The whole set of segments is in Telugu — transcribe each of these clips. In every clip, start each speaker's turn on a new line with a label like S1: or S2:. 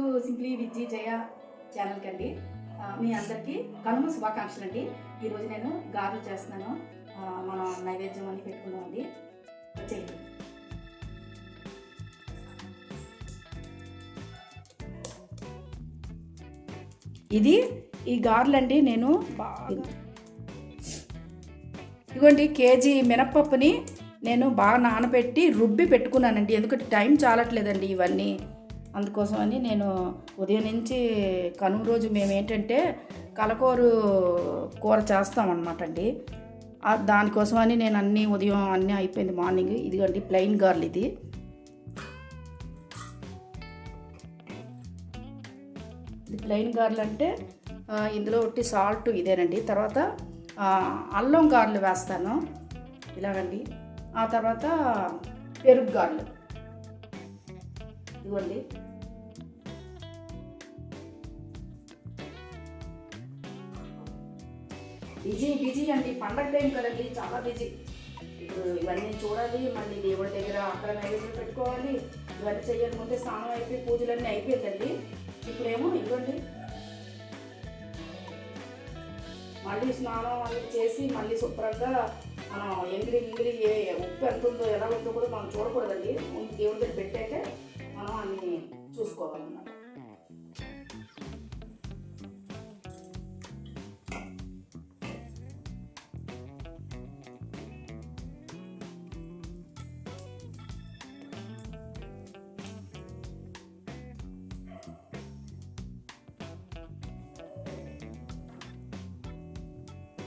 S1: టు సింప్లీ విజ్జి జయ ఛానల్కి అండి. మీ అందరికీ కనుమ శుభాకాంక్షలు అండి. ఈరోజు నేను గారెలు చేస్తున్నాను. మనం నైవేద్యం అని పెట్టుకున్నామండి. వచ్చేయండి. ఈ గారెలు అండి నేను ఇదిగోండి కేజీ మినప్పప్పుని నేను బాగా నానబెట్టి రుబ్బి పెట్టుకున్నానండి. ఎందుకంటే టైం చాలట్లేదండి ఇవన్నీ. అందుకోసమని నేను ఉదయం నుంచి కనుమ రోజు మేము ఏంటంటే కలకూరు కూర చేస్తామన్నమాట అండి. దానికోసమని నేను ఉదయం అన్నీ అయిపోయింది మార్నింగ్. ఇదిగోండి ప్లెయిన్ గార్లు. ఇది ప్లెయిన్ గార్లు అంటే ఇందులో ఒకటి సాల్ట్ ఇదేనండి. తర్వాత అల్లం గార్లు వేస్తాను ఇలాగండి. ఆ తర్వాత పెరుగు గార్లు ఇదిగోండి. బిజీ అండి, పండగ టైం కదండి, చాలా బిజీ. ఇప్పుడు ఇవన్నీ చూడాలి, మళ్ళీ దేవుడి దగ్గర అక్కడ నైవేద్యం పెట్టుకోవాలి. ఇవన్నీ చేయాలనుకుంటే స్నానం అయిపోయి పూజలన్నీ అయిపోయిందండి. ఇప్పుడేమో ఇవ్వండి మళ్ళీ స్నానం అన్నీ చేసి మళ్ళీ శుభ్రంగా మనం ఎంగిలి ఉప్పు ఎంత ఉందో ఎలా ఉందో కూడా మనం చూడకూడదండి. ముందు దేవుడి దగ్గర పెట్టాకే మనం అన్నీ చూసుకోవాలన్నమాట.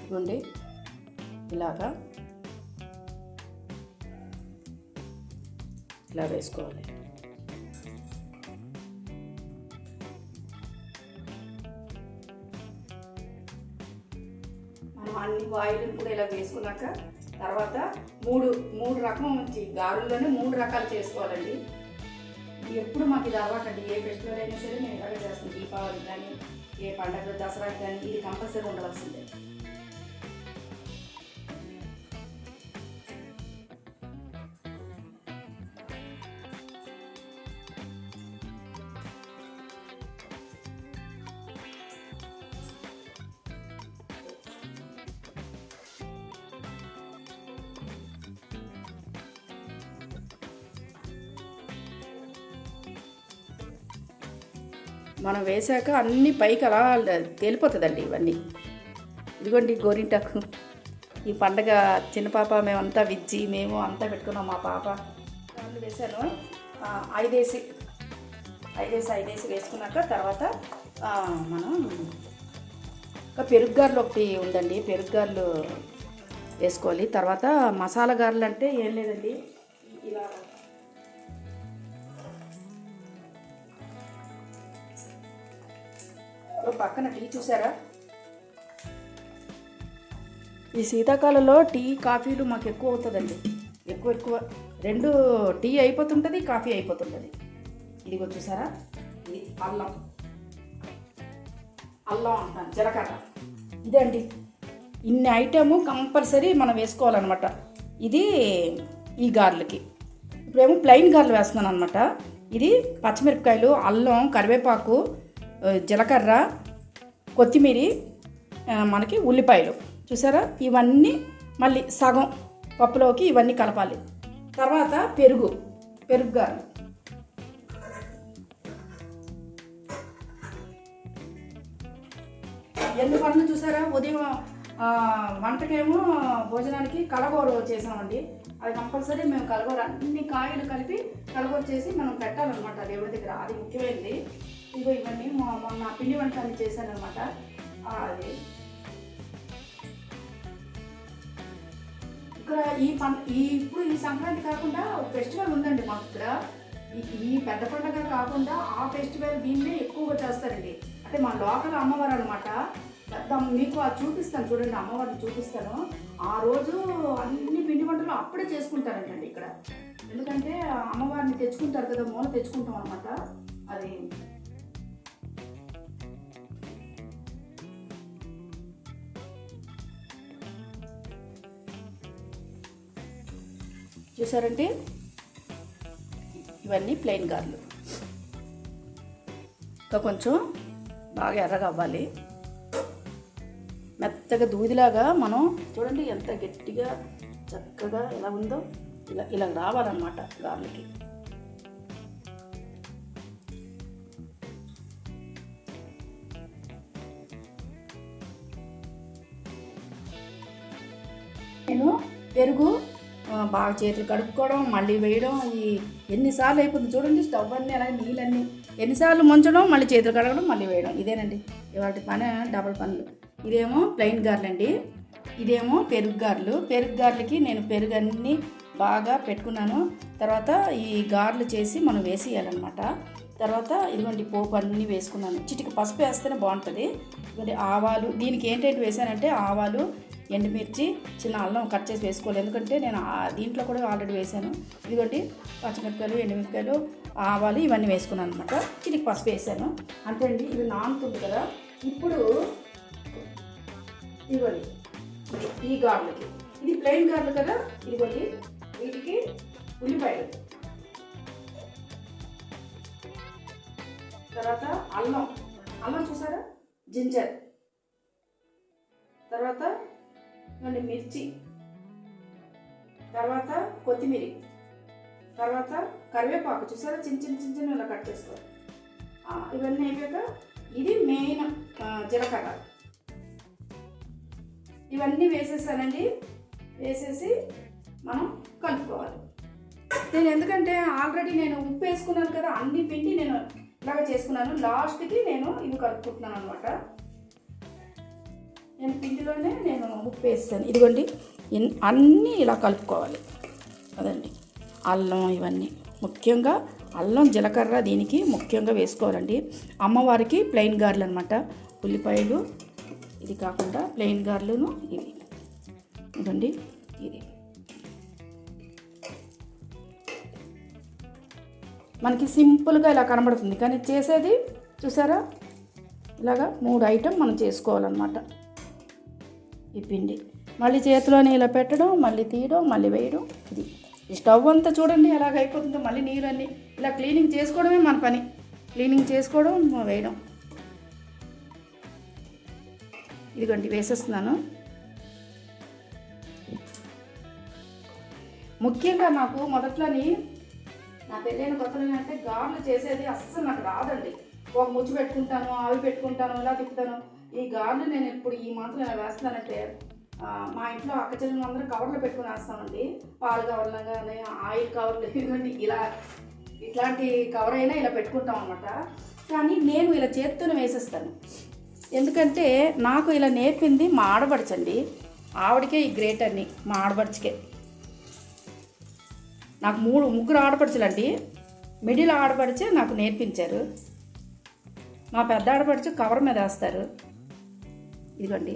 S1: ఇదిగోండి ఇలా వేసుకోవాలి. మనం అన్ని ఆయిల్ కూడా ఇలా వేసుకున్నాక తర్వాత మూడు రకం గారెల్లోనే 3 రకాలు చేసుకోవాలండి. ఎప్పుడు మాకు ఇది అలవాటండి. ఏ ఫెస్టివల్ అయినా సరే మేము ఇలాగే చేస్తాం. దీపావళి కానీ ఏ పండగ దసరాకి కానీ ఇది కంపల్సరీ ఉండవలసిందే. మనం వేసాక అన్ని పైకి అలా తేలిపోతుందండి ఇవన్నీ. ఇదిగోండి గోరింటాకు. ఈ పండగ చిన్న పాప మేమంతా విజ్జి మేము అంతా పెట్టుకున్నాం. మా పాప వాళ్ళు వేసాను. 5 వేసుకున్నాక తర్వాత మనం ఇంకా పెరుగు గారెలు ఒకటి ఉందండి. పెరుగు గారెలు వేసుకోవాలి. తర్వాత మసాలా గారెలు అంటే ఏం లేదండి, ఇలా పక్కన టీ చూసారా. ఈ శీతాకాలంలో టీ కాఫీలు మాకు ఎక్కువ అవుతుందండి. ఎక్కువ 2 టీ అయిపోతుంటుంది, కాఫీ అయిపోతుంటుంది. ఇదిగో చూసారా, ఇది అల్లం అంటాను, జీలకర్ర. ఇదండి ఇన్ని ఐటెము కంపల్సరీ మనం వేసుకోవాలన్నమాట. ఇది ఈ గార్లకి. ఇప్పుడేమో ప్లెయిన్ గార్లు వేస్తున్నాను అనమాట. ఇది పచ్చిమిరపకాయలు, అల్లం, కరివేపాకు, జీలకర్ర, కొత్తిమీర, మనకి ఉల్లిపాయలు చూసారా. ఇవన్నీ మళ్ళీ సగం పప్పులోకి ఇవన్నీ కలపాలి. తర్వాత పెరుగు గారెలు. ఎందుకన్నా చూసారా, ఉదయం వంటకేమో భోజనానికి కలగూర చేసామండి. అది కంపల్సరీ మేము కలగూర అన్ని కాయలు కలిపి కలగూర చేసి మనం పెట్టాలన్నమాట దేవుడి దగ్గర. అది ముఖ్యమైనది. ఇగో ఇవన్నీ మొన్న పిండి వంటలు చేశాను అనమాట. అది ఇక్కడ ఇప్పుడు ఈ సంక్రాంతి కాకుండా ఫెస్టివల్ ఉందండి మాకు ఇక్కడ. ఈ పెద్ద పండుగ కాకుండా ఆ ఫెస్టివల్ దీన్నే ఎక్కువగా చేస్తారండి. అంటే మా లోకల్ అమ్మవారు అనమాట. మీకు అది చూపిస్తాను చూడండి, అమ్మవారిని చూపిస్తాను. ఆ రోజు అన్ని పిండి వంటలు అప్పుడే చేసుకుంటారంటండి ఇక్కడ. ఎందుకంటే అమ్మవారిని తెచ్చుకుంటారు కదా, మూల తెచ్చుకుంటాం అనమాట. అది చూసారంటే ఇవన్నీ ప్లెయిన్ గార్లు. ఇంకా కొంచెం బాగా ఎర్రగా అవ్వాలి. మెత్తగా దూదిలాగా మనం చూడండి ఎంత గట్టిగా చక్కగా ఎలా ఉందో ఇలా రావాలన్నమాట గార్లకి. నేను పెరుగు బాగా చేతులు కడుక్కోవడం, మళ్ళీ వేయడం, ఎన్నిసార్లు అయిపోతుంది చూడండి. స్టవ్ అన్నీ అలాగే నీళ్ళన్నీ ఎన్నిసార్లు ముంచడం, మళ్ళీ చేతులు కడగడం, మళ్ళీ వేయడం. ఇదేనండి ఇవాళ పని, డబల్ పనులు. ఇదేమో ప్లెయిన్ గారెలు అండి, ఇదేమో పెరుగు గారెలు. పెరుగు గారెలకి నేను పెరుగు అన్నీ బాగా పెట్టుకున్నాను. తర్వాత ఈ గారెలు చేసి మనం వేసేయాలన్నమాట. తర్వాత ఇదిగోండి పోపు అన్నీ వేసుకున్నాను. చిటిక పసుపు వేస్తేనే బాగుంటుంది. ఇదిగోండి ఆవాలు, దీనికి ఏంటంటే వేసానంటే ఆవాలు, ఎండుమిర్చి, చిన్న అల్లం కట్ చేసి వేసుకోవాలి. ఎందుకంటే నేను దీంట్లో కూడా ఆల్రెడీ వేసాను. ఇదిగోండి పచ్చిమిరపకాయలు, ఎండుమిరపకాయలు, ఆవాలు ఇవన్నీ వేసుకున్నాను అనమాట. చిటికి పసుపు వేసాను అంతే అండి. ఇది నానుతుంది కదా. ఇప్పుడు ఇదిగోండి ఈ గార్లకి, ఇది ప్లెయిన్ గార్లు కదా. ఇదిగోండి వీటికి ఉల్లిపాయలు, తర్వాత అల్లం చూసారా, జింజర్, తర్వాత మిర్చి, తర్వాత కొత్తిమీర, తర్వాత కరివేపాకు చూసారా చిన్న చిన్న ఇలా కట్ చేసుకోవాలి. ఇవన్నీ అయిపోయాక ఇది మెయిన్ జీలకర్ర, ఇవన్నీ వేసేసానండి. వేసేసి మనం కలుపుకోవాలి. నేను ఎందుకంటే ఆల్రెడీ నేను ఉప్పు వేసుకున్నాను కదా, అన్ని పిండి నేను ఇలాగ చేసుకున్నాను. లాస్ట్కి నేను ఇవి కలుపుకుంటున్నాను అనమాట. నేను పిండిలోనే నేను ఉప్పు వేస్తాను. ఇదిగోండి అన్నీ ఇలా కలుపుకోవాలి. అదండి అల్లం, ఇవన్నీ ముఖ్యంగా అల్లం, జీలకర్ర దీనికి ముఖ్యంగా వేసుకోవాలండి. అమ్మవారికి ప్లెయిన్ గారెలు అనమాట. ఉల్లిపాయలు ఇది కాకుండా ప్లెయిన్ గారెలును ఇది. ఇదండి ఇది మనకి సింపుల్గా ఇలా కనబడుతుంది, కానీ చేసేది చూసారా ఇలాగా 3 ఐటెం మనం చేసుకోవాలన్నమాట. ఈ పిండి మళ్ళీ చేతిలోనే ఇలా పెట్టడం, మళ్ళీ తీయడం, మళ్ళీ వేయడం. ఇది ఈ స్టవ్ అంతా చూడండి ఎలాగ అయిపోతుందో. మళ్ళీ నీళ్ళన్నీ ఇలా క్లీనింగ్ చేసుకోవడమే మన పని. క్లీనింగ్ చేసుకోవడం, వేయడం. ఇదిగోండి వేసేస్తున్నాను. ముఖ్యంగా నాకు మొదట్లోని నా పెళ్ళైన కొత్తలో అంటే గారెలు చేసేది అస్సలు నాకు రాదండి. ఒక ముచ్చు పెట్టుకుంటాను, ఆవి పెట్టుకుంటాను, ఇలా తిప్పుతాను. ఈ గారెలు నేను ఇప్పుడు ఈ మాత్రం ఇలా వేస్తానంటే మా ఇంట్లో అక్క చెల్లెలు అందరూ కవర్లో పెట్టుకుని వేస్తామండి. పాలు కవర్లు కానీ, ఆయిల్ కవర్లు, ఇవన్నీ ఇట్లాంటి కవర్ అయినా ఇలా పెట్టుకుంటాం అనమాట. కానీ నేను ఇలా చేత్తోనే వేసేస్తాను. ఎందుకంటే నాకు ఇలా నేర్పింది మా ఆడపడుచండి. ఆవిడకే ఈ గ్రేట్ అన్ని, మా ఆడపడుచుకే. నాకు ముగ్గురు ఆడపడుచులండి. మిడిల్ ఆడపడిచే నాకు నేర్పించారు. మా పెద్ద ఆడపడిచే కవర్ మీద వేస్తారు. ఇదిగోండి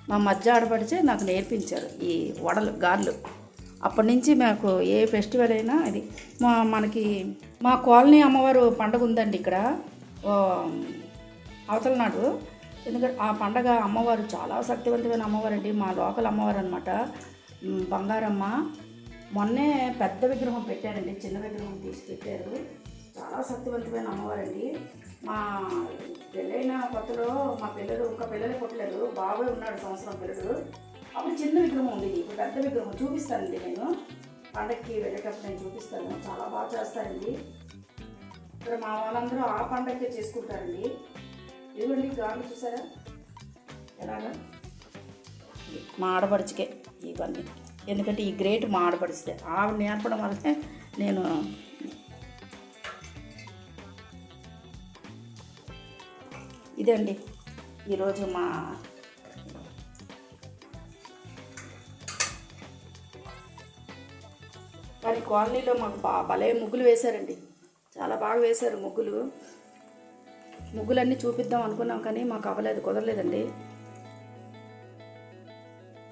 S1: మా మధ్య ఆడపడిచే నాకు నేర్పించారు ఈ వడలు, గారెలు. అప్పటి నుంచి మాకు ఏ ఫెస్టివల్ అయినా ఇది మనకి మా కాలనీ అమ్మవారు పండుగ ఉందండి ఇక్కడ అవతల నాడు. ఎందుకంటే ఆ పండగ అమ్మవారు చాలా శక్తివంతమైన అమ్మవారు అండి. మా లోకల్ అమ్మవారు అనమాట, బంగారమ్మ. మొన్నే పెద్ద విగ్రహం పెట్టారండి, చిన్న విగ్రహం తీసి పెట్టారు. చాలా శక్తివంతమైన అమ్మవారండి. మా పెళ్ళైన కొత్తలో మా పిల్లలు ఇంకా పిల్లలే పుట్టలేదు, బాబాయ్ ఉన్నాడు సంవత్సరం పిల్లలు. అప్పుడు చిన్న విగ్రహం ఉండేది, ఇప్పుడు పెద్ద విగ్రహం చూపిస్తానండి. నేను పండగకి వెళ్ళేటప్పుడు నేను చూపిస్తాను. చాలా బాగా చేస్తారండి ఇక్కడ. మా వాళ్ళందరూ ఆ పండగకే చేసుకుంటారండి. ఇదిగోండి గారెలు చూసారా ఎలాగా. మా ఆడపడుచుకే ఇవన్నీ, ఎందుకంటే ఈ గ్రేట్ మా ఆడపడిస్తే ఆవిడ నేర్పడం వల్లనే నేను ఇదండి ఈరోజు మా వారి కాలనీలో మాకు భలే ముగ్గులు వేశారండి. చాలా బాగా వేశారు ముగ్గులన్నీ చూపిద్దాం అనుకున్నాం, కానీ మాకు అవ్వలేదు, కుదరలేదండి.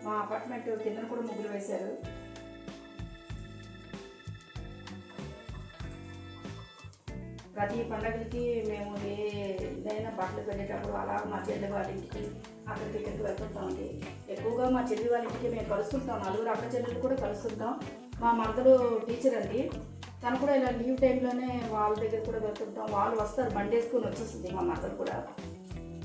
S1: మా అపార్ట్మెంట్ కింద కూడా ముగ్గులు వేశారు. ప్రతి పండగలకి మేము ఏదైనా బట్టలు పెట్టేటప్పుడు అలా మా చెల్లి వాళ్ళ ఇంటికి అక్కడికి ఇక్కడికి వెళ్తుంటామండి. ఎక్కువగా మా చెల్లి వాళ్ళ ఇంటికి మేము కలుస్తుంటాం. 4 అక్క చెల్లెలు కూడా కలుస్తుంటాం. మా మరదలు టీచర్ అండి, తను కూడా ఇలా లీవ్ టైంలోనే వాళ్ళ దగ్గర కూడా వెళ్తుంటాం. వాళ్ళు వస్తారు, బండి వేసుకొని వచ్చేస్తుంది మా మదర్ కూడా.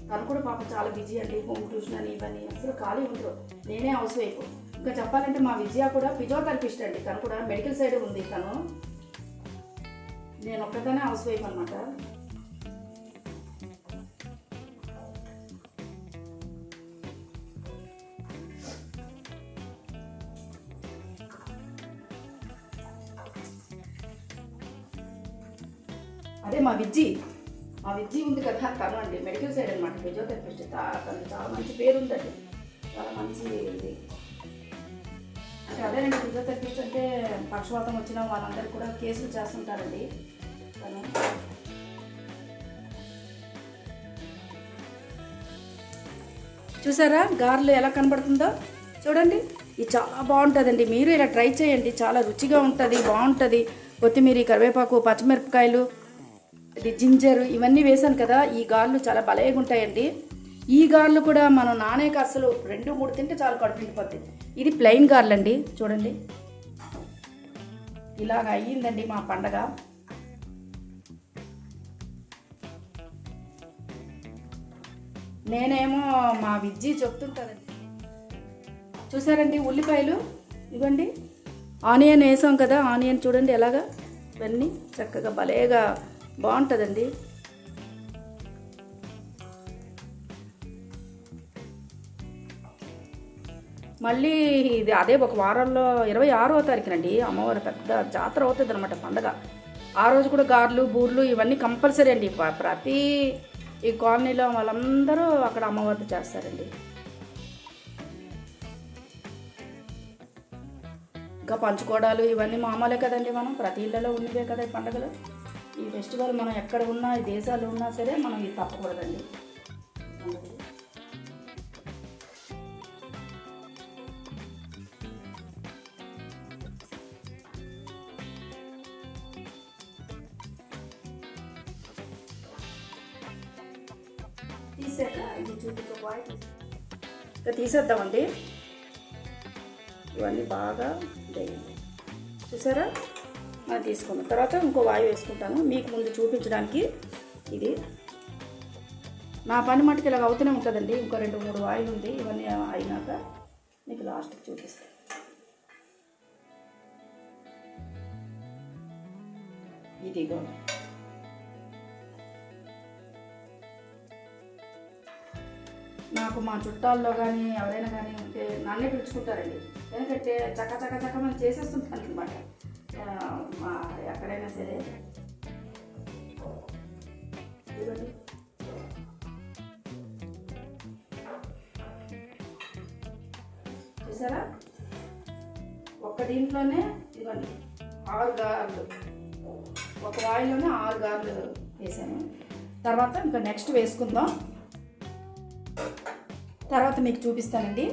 S1: తను కూడా పాప చాలా బిజీ అండి, హోమ్ ట్యూషన్ అని ఇవన్నీ అసలు ఖాళీ ఉండరు. నేనే హౌస్ వైఫ్. ఇంకా చెప్పాలంటే మా విజయ కూడా ఫిజియోథెరపిస్ట్ అండి, తను కూడా మెడికల్ సైడ్ ఉంది తను. నేను ఒక్కదానే హౌస్ వైఫ్ అనమాట. అదే మా విజ్జి ఉంది కదా, తను అండి మెడికల్ సైడ్ అనమాట, ఫిజియోథెరపిస్ట్. తనకి చాలా మంచి పేరు ఉందండి, చాలా మంచి ఇది. అంటే అదేనండి, ఫిజియోథెరపిస్ట్ అంటే పక్షవాతం వచ్చిన వాళ్ళందరికీ కూడా కేసులు చేస్తుంటారండి తను. చూసారా గారెలు ఎలా కనబడుతుందో చూడండి. ఇది చాలా బాగుంటుందండి, మీరు ఇలా ట్రై చేయండి, చాలా రుచిగా ఉంటుంది, బాగుంటుంది. కొత్తిమీర, కరివేపాకు, పచ్చిమిరపకాయలు, ఇది జింజర్ ఇవన్నీ వేసాను కదా, ఈ గారెలు చాలా భలేగా ఉంటాయండి. ఈ గారెలు కూడా మనం నానే అసలు 2-3 తింటే చాలా కడుపు నిండిపోద్ది. ఇది ప్లెయిన్ గారెలు అండి, చూడండి ఇలాగ అయ్యిందండి మా పండగ. నేనేమో మా విజ్జి చెప్తుంటానండి. చూసారండి ఉల్లిపాయలు ఇవ్వండి, ఆనియన్ వేసాం కదా, ఆనియన్ చూడండి ఎలాగా ఇవన్నీ చక్కగా భలేగా బాగుంటుందండి. మళ్ళీ ఇది అదే ఒక వారంలో 26వ తారీఖునండి అమ్మవారి పెద్ద జాతర అవుతుంది అనమాట పండగ. ఆ రోజు కూడా గారెలు, బూర్లు ఇవన్నీ కంపల్సరీ అండి. ప్రతి ఈ కాలనీలో వాళ్ళందరూ అక్కడ అమ్మవారిని చేస్తారండి. ఇంకా పంచుకోవడాలు ఇవన్నీ మామూలే కదండి, మనం ప్రతి ఇళ్ళలో ఉన్నవే కదా ఈ పండుగలు. ఈ ఫెస్టివల్ మనం ఎక్కడ ఉన్నా, ఈ దేశాలు ఉన్నా సరే మనం ఇది తప్పకూడదండి. తీసాక ఇది ఇంకా తీసేద్దామండి. ఇవన్నీ బాగా వేయండి. చూసారా, మనం తీసుకున్న తర్వాత ఇంకో వాయి వేసుకుంటాను మీకు ముందు చూపించడానికి. ఇది నా పని మట్టుకు ఇలాగ అవుతూనే ఉంటుందండి. ఇంకో 2-3 వాయిలు ఉంది, ఇవన్నీ అయినాక మీకు లాస్ట్కి చూపిస్తాను. ఇదిగో నాకు మా చుట్టాల్లో కానీ ఎవరైనా కానీ ఉంటే నన్నే పిలుచుకుంటారండి. ఎందుకంటే చక్క మనం చేసేస్తుంటాను అనమాట. మా ఎక్కడైనా సరే ఇదిగోండి, చూసారా ఒక్క దీంట్లోనే ఇదిగోండి 6 గారెలు, ఒక వాయిలోనే 6 గారెలు వేసాను. తర్వాత ఇంకా నెక్స్ట్ వేసుకుందాం, తర్వాత మీకు చూపిస్తానండి.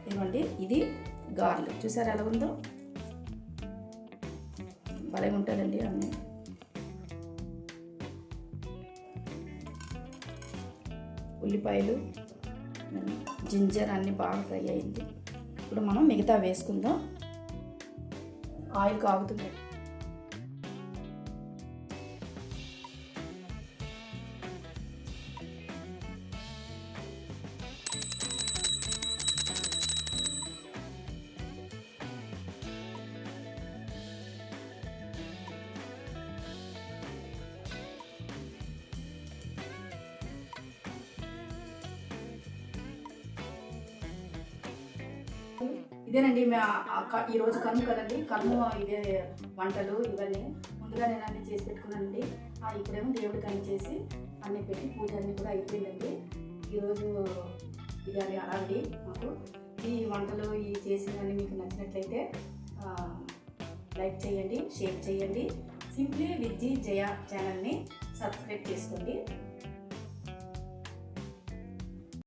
S1: ఇదిగోండి ఇది గారెలు, చూసారా ఎలా ఉందో, భలే ఉంటుందండి. అన్నీ ఉల్లిపాయలు, జింజర్ అన్నీ బాగా ఫ్రై అయింది. ఇప్పుడు మనం మిగతా వేసుకుందాం. ఆయిల్ కాగుతుంది. ఇదేనండి ఈరోజు కనుమ కదండి, కనుమ ఇదే వంటలు ఇవన్నీ ముందుగా నేను అన్నీ చేసి పెట్టుకున్నానండి. ఇప్పుడేమో దేవుడికి అన్నీ చేసి అన్నీ పెట్టి పూజ అన్నీ కూడా అయిపోయిందండి. ఈరోజు ఇదే అలాంటి మాకు ఈ వంటలు ఈ చేసినవన్నీ మీకు నచ్చినట్లయితే లైక్ చేయండి, షేర్ చేయండి. సింప్లీ విత్ జయ ఛానల్ని సబ్స్క్రైబ్ చేసుకోండి.